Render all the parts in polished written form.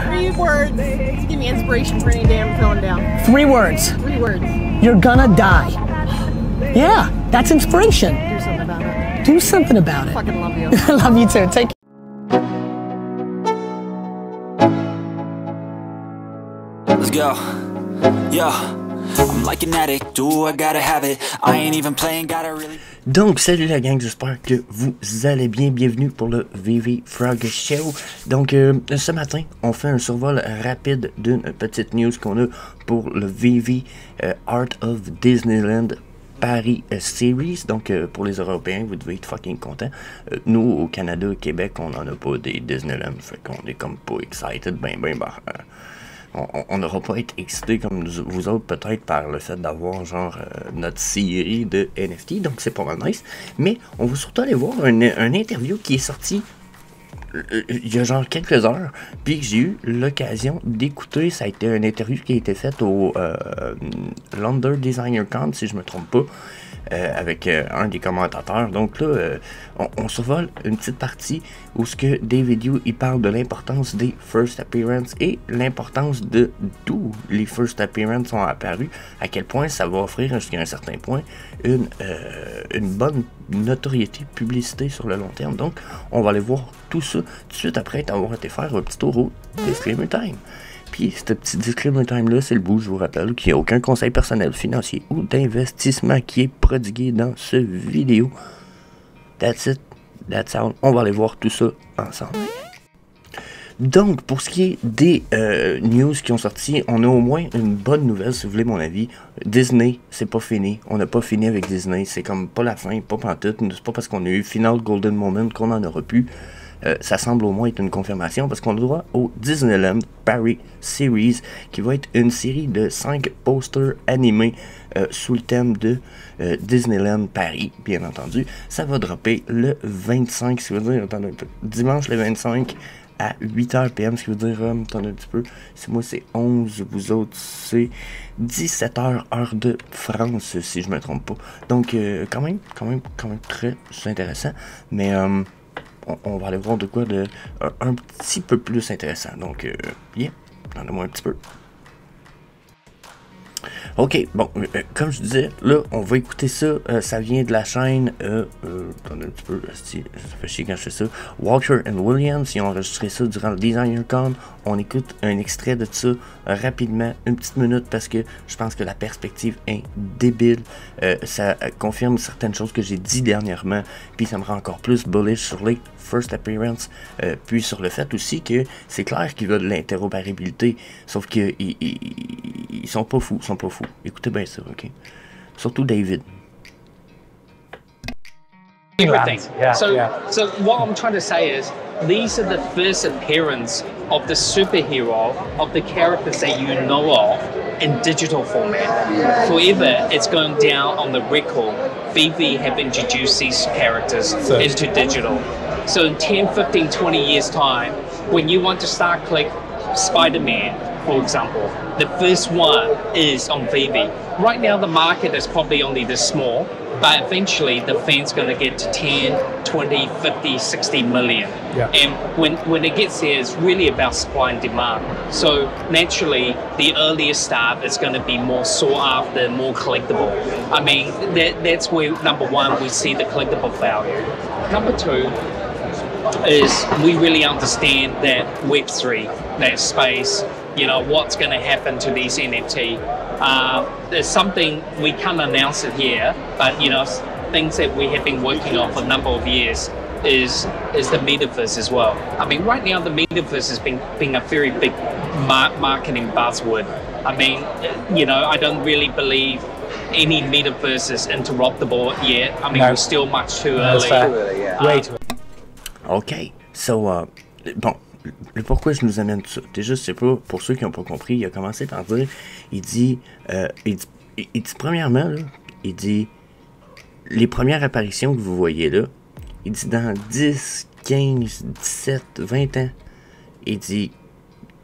Three words to give me inspiration for any day I'm feeling down. 3 words. 3 words. You're gonna die. Yeah, that's inspiration. Do something about it. Do something about it. Fucking love you. I love you too. Take care. Let's go. Yeah. I'm like an addict, do I gotta have it. I ain't even playing, gotta really. Donc, salut la gang, j'espère que vous allez bien. Bienvenue pour le VV Frog Show. Donc, ce matin, on fait un survol rapide d'une petite news qu'on a pour le VV Art of Disneyland Paris Series. Donc, pour les Européens, vous devez être fucking contents. Nous, au Canada, au Québec, on n'en a pas des Disneyland. Fait qu'on est comme pas excited. On n'aura pas été excité comme vous autres peut-être par le fait d'avoir genre notre série de NFT, donc c'est pas mal nice. Mais on va surtout aller voir un interview qui est sorti il y a genre quelques heures, puis que j'ai eu l'occasion d'écouter. Ça a été une interview qui a été faite au London Designer Con, si je me trompe pas. Avec un des commentateurs. Donc là, on survole une petite partie où ce que David Yu il parle de l'importance des first appearances et l'importance de d'où les first appearances sont apparus, à quel point ça va offrir jusqu'à un certain point une bonne notoriété, publicité sur le long terme. Donc, on va aller voir tout ça tout de suite après avoir été faire un petit tour au Disclaimer Time. Puis, ce petit disclaimer time-là, c'est le bout, je vous rappelle, qu'il n'y a aucun conseil personnel, financier ou d'investissement qui est prodigué dans ce vidéo. That's it, that's all. On va aller voir tout ça ensemble. Donc, pour ce qui est des news qui ont sorti, on a au moins une bonne nouvelle, si vous voulez mon avis. Disney, c'est pas fini. On n'a pas fini avec Disney. C'est comme pas la fin, pas pantoute. C'est pas parce qu'on a eu Final Golden Moment qu'on en aura plus. Ça semble au moins être une confirmation parce qu'on a droit au Disneyland Paris Series qui va être une série de 5 posters animés sous le thème de Disneyland Paris, bien entendu. Ça va dropper le 25, ce qui veut dire, attendez un peu, dimanche le 25 à 8h PM, ce qui veut dire, attendez un petit peu, si moi c'est 11, vous autres c'est 17h heure de France, si je me trompe pas. Donc quand même très intéressant, mais on va aller voir de quoi de un petit peu plus intéressant. Donc, yeah, donnez-moi un petit peu. Ok, bon, comme je disais, là, on va écouter ça. Ça vient de la chaîne, attendez un petit peu, ça fait chier quand je fais ça. Walker & Williams, ils ont enregistré ça durant le Designer Con. On écoute un extrait de ça rapidement, une petite minute, parce que je pense que la perspective est débile. Ça confirme certaines choses que j'ai dit dernièrement, puis ça me rend encore plus bullish sur les first appearance, puis sur le fait aussi que c'est clair qu'ils veulent de l'interopérabilité, sauf qu'ils sont pas fous, Écoutez bien ça, ok? Surtout David. Everything. So what I'm trying to say is, these are the first appearance of the superhero, of the characters that you know of in digital format. Forever, it's going down on the record. VV have introduced these characters into digital. So in 10, 15, 20 years time, when you want to start click Spider-Man, for example, the first one is on VV. Right now, the market is probably only this small, but eventually the fan's going to get to 10, 20, 50, 60 million. Yeah. And when it gets there, it's really about supply and demand. So naturally, the earlier start is going to be more sought after, more collectible. I mean, that's where, number one, we see the collectible value. Number two is we really understand that Web3, that space, you know, what's going to happen to these NFT. There's something, we can't announce it here, but, you know, things that we have been working on for a number of years is the metaverse as well. I mean, right now the metaverse has been a very big marketing buzzword. I mean, you know, I don't really believe any metaverse is interruptible yet. I mean, we're still much too early. Way too early. Ok, so, bon, le pourquoi je nous amène tout ça. Déjà, c'est pas, pour ceux qui n'ont pas compris, il a commencé par dire, il dit premièrement, là, il dit, les premières apparitions que vous voyez là, il dit dans 10, 15, 17, 20 ans, il dit,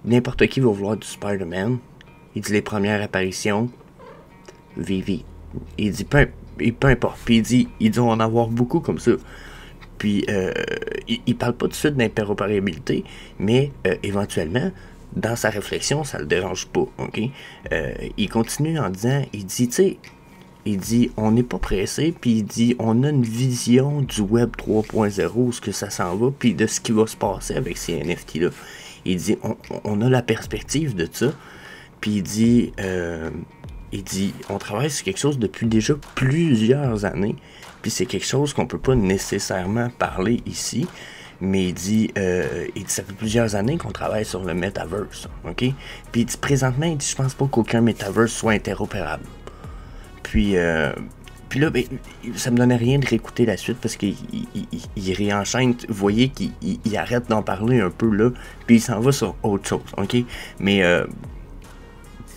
n'importe qui va vouloir du Spider-Man, il dit les premières apparitions, VV. Il dit, peu importe, puis il dit, on va en avoir beaucoup comme ça. Puis, il parle pas tout de suite d'interopérabilité, mais éventuellement, dans sa réflexion, ça le dérange pas, ok? Il continue en disant, il dit, tu sais, il dit, on n'est pas pressé, puis il dit, on a une vision du Web 3.0, ce que ça s'en va, puis de ce qui va se passer avec ces NFT-là. Il dit, on a la perspective de ça, puis il dit, on travaille sur quelque chose depuis déjà plusieurs années, puis c'est quelque chose qu'on peut pas nécessairement parler ici, mais il dit, ça fait plusieurs années qu'on travaille sur le Metaverse, ok? Puis il dit, présentement, il dit, je pense pas qu'aucun Metaverse soit interopérable. Puis là, ben, ça me donnait rien de réécouter la suite parce qu'il réenchaîne. Vous voyez qu'il arrête d'en parler un peu là, puis il s'en va sur autre chose, ok? Mais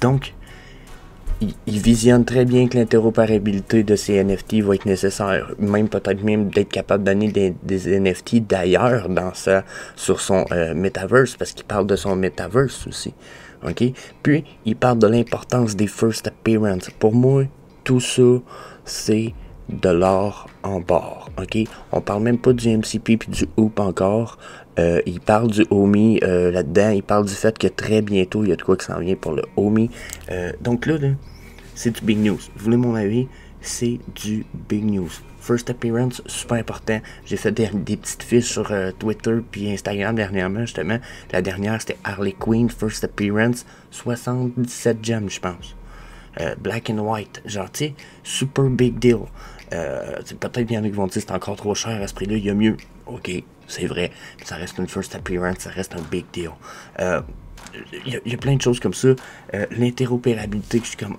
donc, il visionne très bien que l'interopérabilité de ces NFT va être nécessaire, même peut-être même d'être capable de donner des NFT d'ailleurs sur son Metaverse, parce qu'il parle de son Metaverse aussi, ok? Puis, il parle de l'importance des first appearances. Pour moi, tout ça, c'est de l'or en barre, ok? On parle même pas du MCP puis du Hoop encore. Il parle du Omi là-dedans. Il parle du fait que très bientôt, il y a de quoi qui s'en vient pour le Omi. Donc là, c'est du big news. Vous voulez mon avis? C'est du big news. First appearance, super important. J'ai fait des petites fiches sur Twitter puis Instagram dernièrement, justement. La dernière, c'était Harley Quinn, first appearance, 77 gems, je pense. Black and white, genre, tu sais, super big deal. Peut-être qu'il y en a qui vont dire c'est encore trop cher à ce prix-là, il y a mieux. Ok, c'est vrai, ça reste une first appearance, ça reste un big deal. Il y a plein de choses comme ça. L'interopérabilité, je suis comme,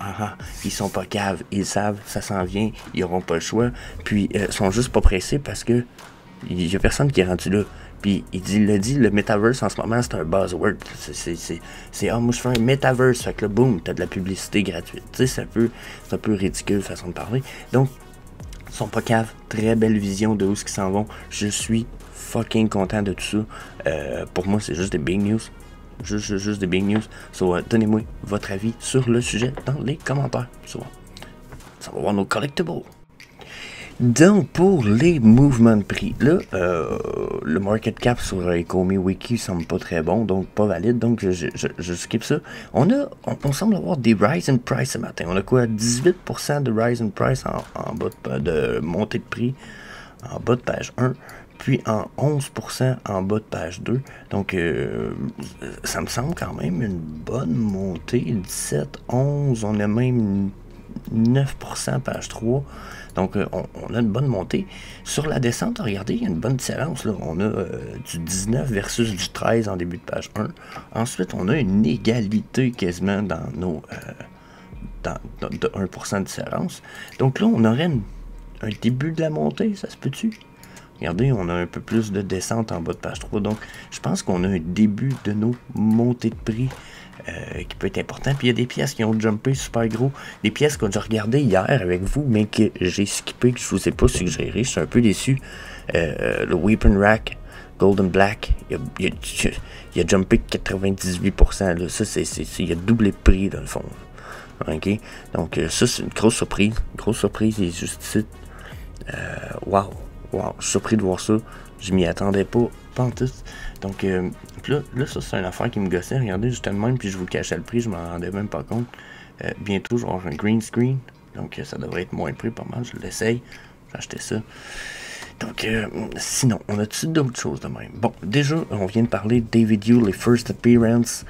ils sont pas caves, ils savent, ça s'en vient, ils auront pas le choix. Puis, ils sont juste pas pressés parce que il y a personne qui est rendu là. Puis il l'a dit, le metaverse en ce moment c'est un buzzword. C'est moi je fais un metaverse, fait que là boum, t'as de la publicité gratuite. Tu sais, c'est un peu ridicule façon de parler. Donc, ils sont pas caves, très belle vision de où ils s'en vont. Je suis fucking content de tout ça. Pour moi, c'est juste des big news. Juste des big news. So, donnez-moi votre avis sur le sujet dans les commentaires. So, ça va voir nos collectibles. Donc, pour les mouvements de prix, là, le market cap sur Ecomi Wiki semble pas très bon, donc pas valide, donc je skip ça. On semble avoir des rise in price ce matin. On a quoi? 18% de rise in price en bas de montée de prix, en bas de page 1, puis en 11% en bas de page 2. Donc, ça me semble quand même une bonne montée. 17, 11, on a même 9% page 3. Donc, on a une bonne montée. Sur la descente, regardez, il y a une bonne différence. Là. On a du 19 versus du 13 en début de page 1. Ensuite, on a une égalité quasiment dans nos de 1% de différence. Donc là, on aurait un début de la montée, ça se peut-tu? Regardez, on a un peu plus de descente en bas de page 3. Donc, je pense qu'on a un début de nos montées de prix qui peut être important. Puis il y a des pièces qui ont jumpé super gros. Des pièces que j'ai regardées hier avec vous, mais que j'ai skippé, que je vous ai pas suggéré. Je suis un peu déçu. Le Weapon Rack Golden Black, il a jumpé 98%. Là. Ça, il a doublé de prix dans le fond. Ok? Donc, ça, c'est une grosse surprise. Grosse surprise, il est juste ici. Wow, je suis surpris de voir ça. Je m'y attendais pas en tout. Donc, là, ça, c'est une affaire qui me gossait. Regardez, juste le même, puis je vous cachais le prix, je m'en rendais même pas compte. Bientôt, je vais avoir un green screen. Donc, ça devrait être moins prix pas mal. Je l'essaye. J'ai acheté ça. Donc, sinon, on a-tu d'autres choses de même? Bon, déjà, on vient de parler de David Yu, les first appearance.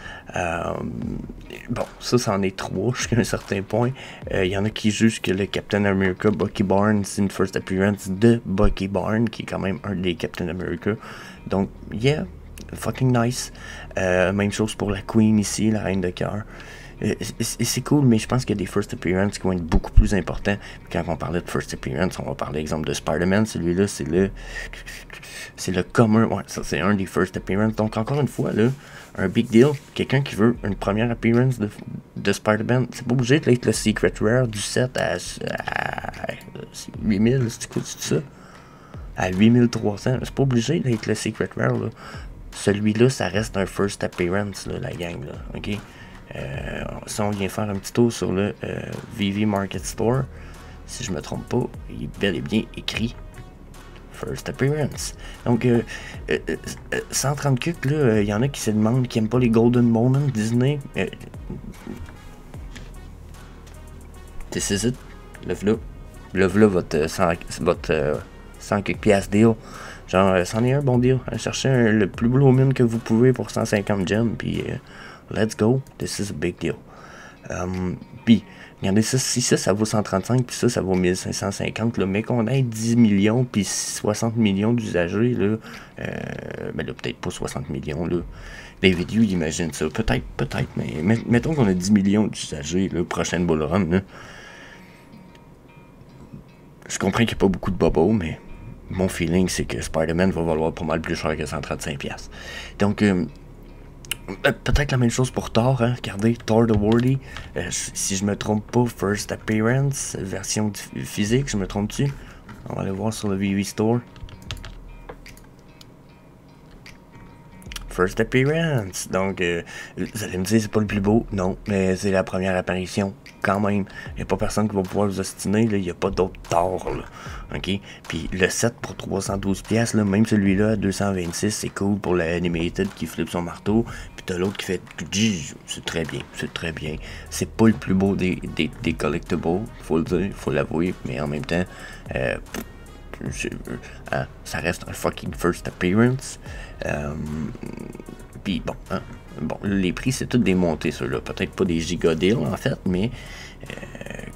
Bon, ça en est 3 jusqu'à un certain point. Il y en a qui jugent que le Captain America Bucky Barnes, c'est une first appearance de Bucky Barnes, qui est quand même un des Captain America. Donc, yeah, fucking nice. Même chose pour la Queen ici, la Reine de Cœur. C'est cool, mais je pense qu'il y a des first appearances qui vont être beaucoup plus importants. Quand on parlait de first appearance, on va parler exemple de Spider-Man. Celui-là, c'est le commun. Ouais, ça c'est un des first appearances. Donc encore une fois, là, un big deal. Quelqu'un qui veut une première appearance de Spider-Man, c'est pas obligé d'être le Secret Rare du 7 à 8000, c'est ça? À 8300. C'est pas obligé d'être le Secret Rare, là. Celui-là, ça reste un first appearance, là, la gang, là. OK? Si on vient faire un petit tour sur le VV Market Store, si je me trompe pas, il est bel et bien écrit First Appearance. Donc, 130 cucs, là, il y en a qui se demandent, qui n'aiment pas les Golden Moments Disney. This is it. Le v'là votre 100 quelques piastres deal. Genre, c'en est un bon deal. Allez chercher le plus beau mine que vous pouvez pour 150 gems, puis let's go. This is a big deal. Puis, regardez ça, si ça vaut 135, puis ça vaut 1550, là, mais qu'on ait 10 millions, puis 60 millions d'usagers, là, ben là, peut-être pas 60 millions, là. David Yu, imagine ça. Peut-être, mais mettons qu'on a 10 millions d'usagers, là, prochaine bull run, là. Je comprends qu'il n'y a pas beaucoup de bobos, mais mon feeling, c'est que Spider-Man va valoir pas mal plus cher que 135$. Donc, peut-être la même chose pour Thor, hein? Regardez, Thor the Worthy, si je me trompe pas, First Appearance, version physique, je me trompe-tu? On va aller voir sur le VV Store. First Appearance, donc vous allez me dire c'est pas le plus beau, non, mais c'est la première apparition, quand même. Il n'y a pas personne qui va pouvoir vous ostiner, il n'y a pas d'autre Thor, là. Ok? Puis le set pour 312$, là, même celui-là à 226$, c'est cool pour l'animated qui flippe son marteau. Puis t'as l'autre qui fait c'est très bien. C'est pas le plus beau des collectibles, faut le dire, faut l'avouer, mais en même temps, ça reste un fucking First Appearance. Puis bon, hein, les prix c'est tout démonté ceux-là. Peut-être pas des giga deals en fait, mais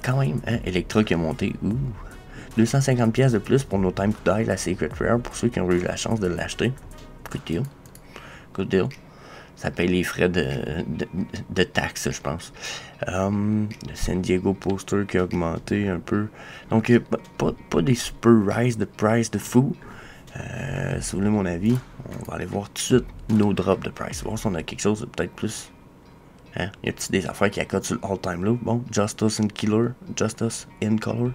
quand même, hein, Electra qui a monté. 250$ de plus pour No Time to Die, la Secret Rare, pour ceux qui ont eu la chance de l'acheter. Good deal. Ça paye les frais de taxes, je pense. Le San Diego Poster qui a augmenté un peu. Donc, pas des super rise de price de fou. Si vous voulez mon avis, on va aller voir tout de suite nos drops de price. Voir si on a quelque chose de peut-être plus. Hein? Y a-t-il des affaires qui accotent sur le all-time low? Bon, Justice in Color.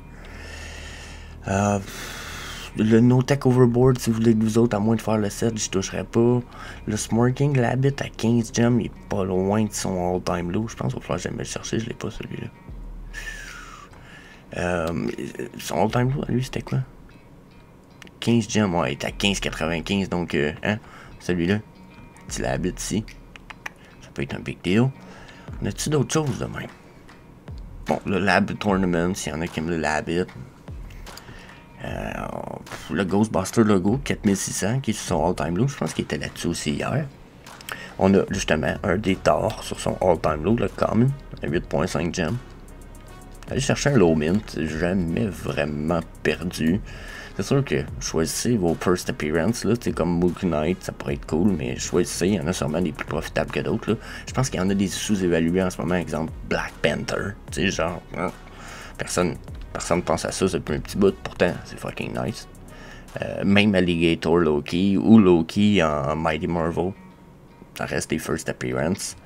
Le No Tech Overboard, si vous voulez que vous autres, à moins de faire le set, je toucherai pas. Le Smirking Labbit à 15 gems, il est pas loin de son all-time low. Je pense qu'il va falloir jamais le chercher, je l'ai pas celui-là. Son all-time low, lui, c'était quoi? 15 gems, ouais, il est à 15,95, donc, hein, celui-là. Petit Labbit ici. Ça peut être un big deal. On a-tu d'autres choses de même? Bon, le Lab Tournament, s'il y en a qui aiment le Labbit. Le Ghostbuster logo 4600 qui est sur son all-time low, je pense qu'il était là-dessus aussi hier. On a justement un des Thor sur son all-time low, le Common à 8.5 gems. Allez chercher un low mint, jamais vraiment perdu. C'est sûr que choisissez vos first appearance là, c'est comme Moon Knight, ça pourrait être cool, mais choisissez, il y en a sûrement des plus profitables que d'autres. Je pense qu'il y en a des sous-évalués en ce moment, exemple Black Panther, tu sais, genre, hein, personne pense à ça depuis un petit bout, pourtant c'est fucking nice. Même Alligator Loki ou Loki en Mighty Marvel, ça reste des first appearance.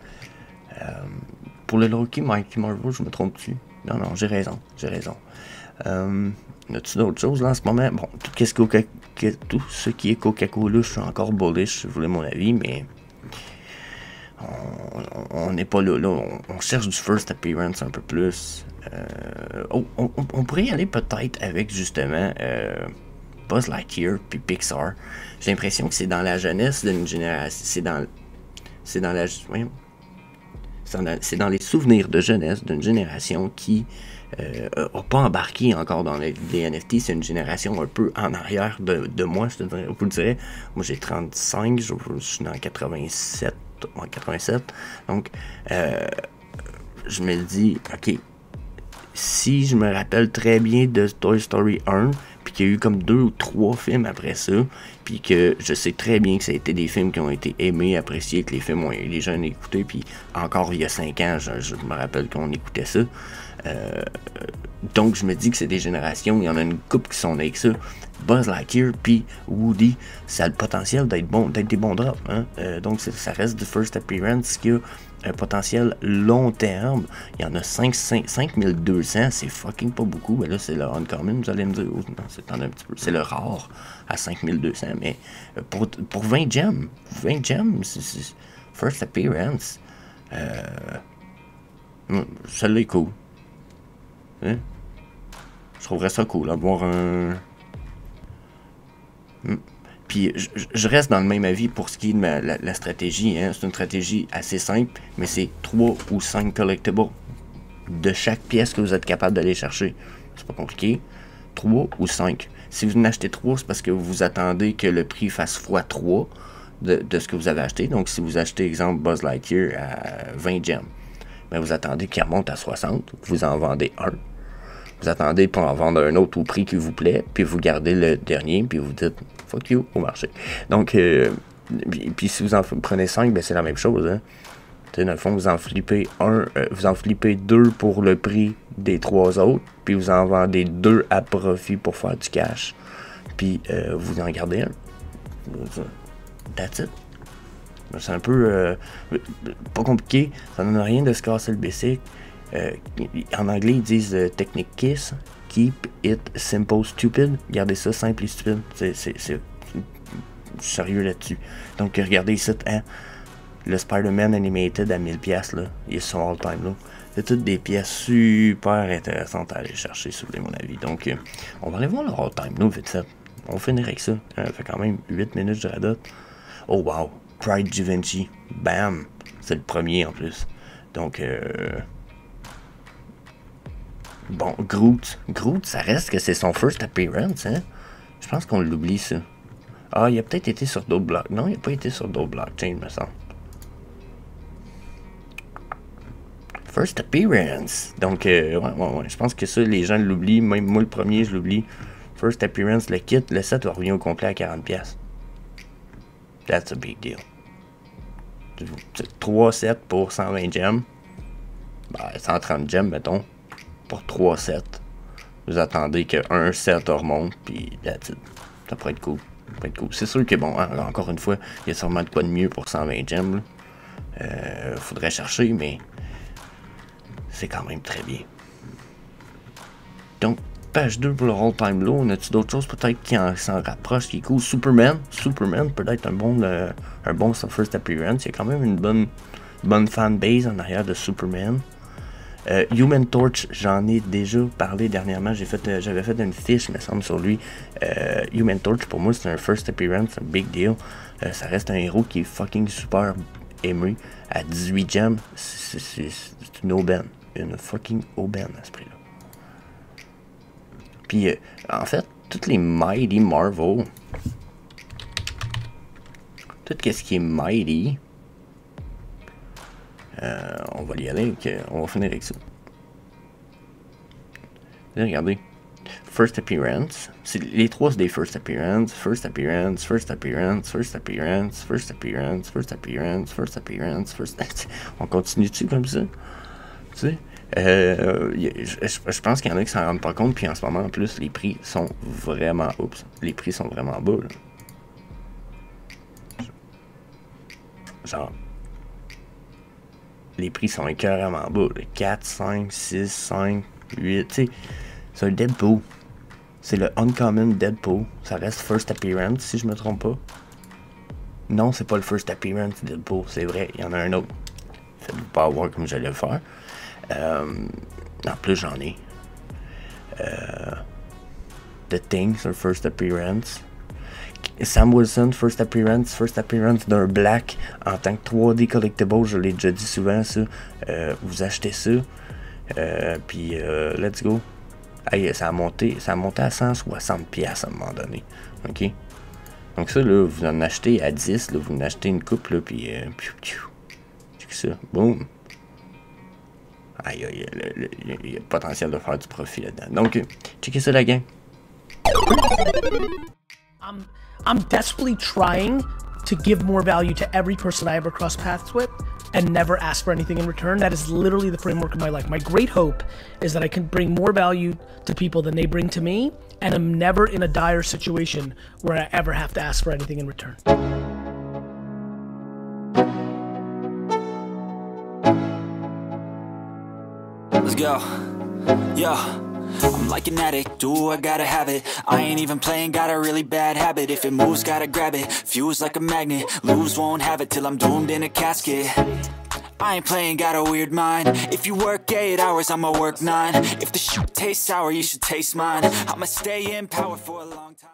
Pour le Loki Mighty Marvel, je me trompe-tu? Non, j'ai raison. Y a-t-il d'autres choses là en ce moment? Bon, tout ce qui est Coca-Cola, je suis encore bullish, si vous voulez mon avis, mais on n'est pas là. On cherche du first appearance un peu plus. On pourrait y aller peut-être avec justement Buzz Lightyear puis Pixar. J'ai l'impression que c'est dans la jeunesse d'une génération. C'est dans les souvenirs de jeunesse d'une génération qui n'a pas embarqué encore dans les NFT. C'est une génération un peu en arrière de moi, je vous le dirais. Moi j'ai 35, je suis en 87. Donc je me dis, ok, si je me rappelle très bien de Toy Story 1, puis qu'il y a eu comme 2 ou 3 films après ça, puis que je sais très bien que ça a été des films qui ont été aimés, appréciés, que les jeunes écoutaient, puis encore il y a 5 ans, je me rappelle qu'on écoutait ça. Donc je me dis que c'est des générations, il y en a une couple qui sont avec ça. Buzz Lightyear puis Woody, ça a le potentiel d'être des bons drops, hein? Donc ça reste du first appearance qui a un potentiel long terme. Il y en a 5200, c'est fucking pas beaucoup. Mais là c'est le uncommon, vous allez me dire, oh, non, c'est un petit peu, c'est le rare à 5200, mais pour 20 gems, c'est first appearance, celle-là est cool. Hein? Je trouverais ça cool, avoir Puis je reste dans le même avis pour ce qui est de la stratégie. Hein. C'est une stratégie assez simple, mais c'est 3 ou 5 collectibles de chaque pièce que vous êtes capable d'aller chercher. C'est pas compliqué. 3 ou 5. Si vous en achetez 3, c'est parce que vous attendez que le prix fasse x3 de ce que vous avez acheté. Donc, si vous achetez, exemple, Buzz Lightyear à 20 gemmes, ben vous attendez qu'il remonte à 60. Vous en vendez un. Vous attendez pour en vendre un autre au prix qui vous plaît, puis vous gardez le dernier, puis vous dites « fuck you » au marché. Donc, puis si vous en prenez 5, ben c'est la même chose. Hein. Dans le fond, vous en flippez vous en flippez 2 pour le prix des 3 autres, puis vous en vendez 2 à profit pour faire du cash, puis vous en gardez un. That's it. C'est un peu pas compliqué, ça donne rien de se casser le basic. En anglais, ils disent technique KISS, keep it simple stupid. Gardez ça simple et stupide. C'est sérieux là-dessus. Donc, regardez ici, hein, le Spider-Man Animated à 1000$, là, il est sur all time low. C'est toutes des pièces super intéressantes à aller chercher, si vous voulez mon avis. Donc, on va aller voir le all time low vite fait. On va finir avec ça. Ça fait quand même 8 minutes, je radote. Oh wow, Pride Givenchy. Bam! C'est le premier en plus. Donc, bon, Groot. Groot, ça reste que c'est son first appearance, hein? Je pense qu'on l'oublie, ça. Ah, il a peut-être été sur d'autres blocs. Non, il n'a pas été sur d'autres blockchains, me semble. First appearance. Donc, ouais. Je pense que ça, les gens l'oublient. Même moi, le premier, je l'oublie. First appearance, le kit, le set va revenir au complet à 40$. That's a big deal. 3 sets pour 120 gemmes. Ben, 130 gemmes, mettons. Pour 3 sets. Vous attendez qu'un set remonte, puis that's it. Ça pourrait être cool. C'est sûr que, bon, hein, encore une fois, il y a sûrement de quoi de mieux pour 120 gemmes. Faudrait chercher, mais c'est quand même très bien. Donc, page 2 pour le all time low. On a-tu d'autres choses peut-être qui s'en rapprochent, qui est cool? Superman peut-être un bon first appearance. Il y a quand même une bonne fanbase en arrière de Superman. Human Torch, j'en ai déjà parlé dernièrement. J'avais fait une fiche, me semble, sur lui. Human Torch, pour moi, c'est un first appearance, un big deal. Ça reste un héros qui est fucking super aimé. À 18 gemmes, c'est une aubaine. Une fucking aubaine à ce prix-là. Puis, en fait, toutes les Mighty Marvel, tout ce qui est Mighty, on va y aller, on va finir avec ça. Là, regardez. First appearance. Les trois, c'est des first appearance. On continue dessus comme ça. Tu sais. Je pense qu'il y en a qui s'en rendent pas compte. Puis en ce moment, en plus, les prix sont vraiment... les prix sont vraiment bas. Là. Genre... Les prix sont écœurément bas. 4, 5, 6, 5, 8. Tu sais, c'est un Deadpool. C'est le Uncommon Deadpool. Ça reste First Appearance, si je me trompe pas. Non, c'est pas le First Appearance Deadpool. C'est vrai, il y en a un autre. Faites-vous pas avoir comme j'allais le faire. En plus, j'en ai. The Thing, c'est First Appearance. Sam Wilson, first appearance d'un Black en tant que 3D collectible, je l'ai déjà dit souvent ça. Vous achetez ça, puis let's go. Hey, ça a monté à 160$ à un moment donné. Ok. Donc ça là, vous en achetez à 10, là, vous en achetez une coupe là, puis check ça, boom. Aïe, il y a le potentiel de faire du profit là-dedans. Donc, checkez ça la gang. I'm desperately trying to give more value to every person I ever cross paths with and never ask for anything in return. That is literally the framework of my life. My great hope is that I can bring more value to people than they bring to me, and I'm never in a dire situation where I ever have to ask for anything in return. Let's go. Yeah. I'm like an addict, ooh, I gotta have it. I ain't even playing, got a really bad habit. If it moves, gotta grab it, fuse like a magnet. Lose, won't have it till I'm doomed in a casket. I ain't playing, got a weird mind. If you work 8 hours, I'ma work 9. If the shit tastes sour, you should taste mine. I'ma stay in power for a long time.